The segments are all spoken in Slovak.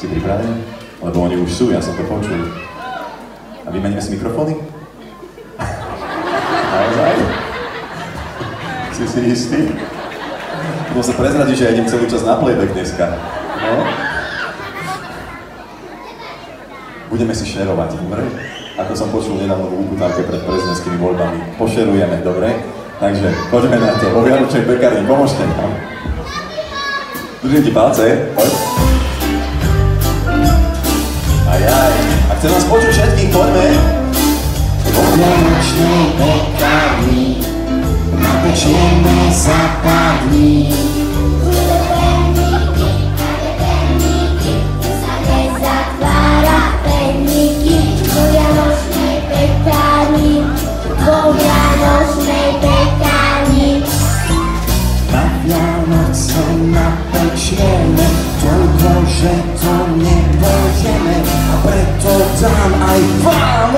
Si pripravený? Lebo oni už sú, ja som to počul. A vymeníme si mikrofóny? Naozaj? Si si istý? Budem sa prezradiť, že ja idem celý čas na playback dneska. No? Budeme si šerovať, dobre? Ako som počul nedávno v Úkutávke pred prezidentskými voľbami. Pošerujeme, dobre? Takže poďme na to. Vo Vianočnej pekárni, pomôžte nám. Držím ti palce, poď. Ajaj. A chcem vás počuť všetkých, poďme. Vo Vianočnej pekárni napečieme za pár dní. Napečieme toľko, že to nepôjdeme, a preto dám aj vám.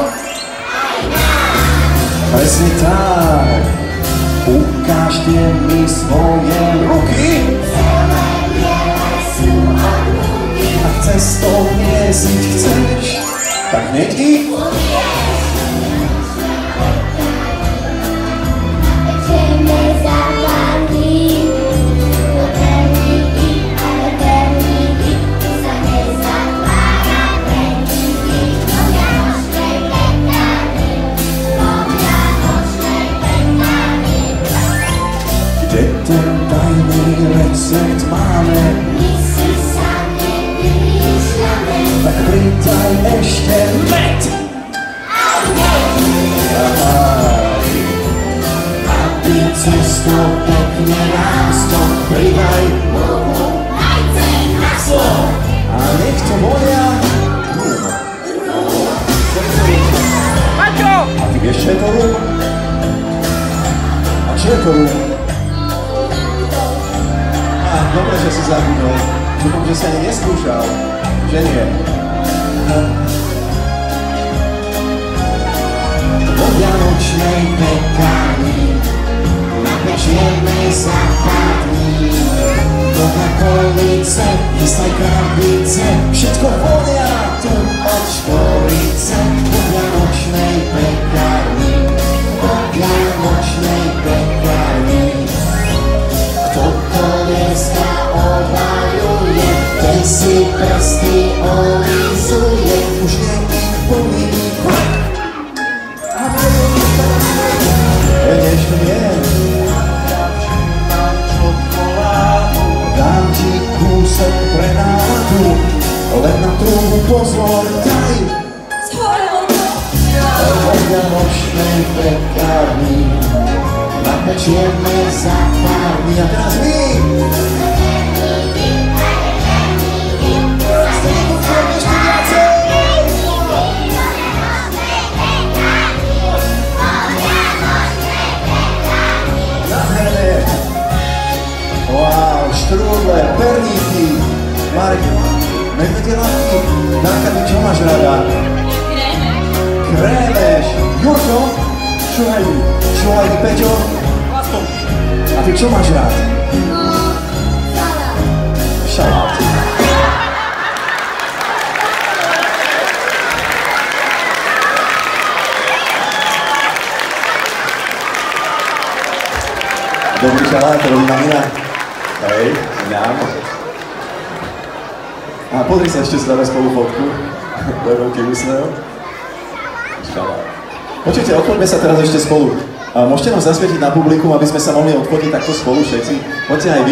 Presne tak. Ukážte mi svoje ruky. Ak cestou niesiť chceš, tak hneď ich. Kde ten tajný recept máme? My si sami vymýšľame. Tak pridaj ešte med! Aby cesto pekne rástlo, pridaj múku, majce, maslo. A nech to vonia. Maťo! A ty vieš, čo je to rúb? A čo je to rúb? Dobre, že si zabudol. Dúfam, že si ani neskúšal. Že nie. Vo Vianočnej pekárni napečieme za pár dní. Dobrá police, chystaj krabice, všetko vonia tu od školice. Vo Vianočnej pekárni, vo Vianočnej pekárni. Kto to dneska obhajuje, ten si prsty olizuje. Už nie ich bolí brak. A ešte nie. dám ti kúsok pre náladu, len na trúbu pozor daj. Vo Vianočnej pekárni napečieme za pár dní. A teraz my! Ešte viacej! Nádherné. Wow, štrúdle, perníky. Marek, medvedie látky. Danka, ty čo máš rada? Krémeš. Jurko, šuhajdy. Šuhajdy, Peťo. A ty čo máš rád? Šalát. Dobrý šalát, to robí mamina. Hej, nám. A pozri sa ešte stále spolu fotku. To je veľký úsmev. Šalát. Počujte, odfoďme sa teraz ešte spolu. Môžete nám zasvietiť na publikum, aby sme sa mohli odfotiť takto spolu všetci? Poďte aj vy.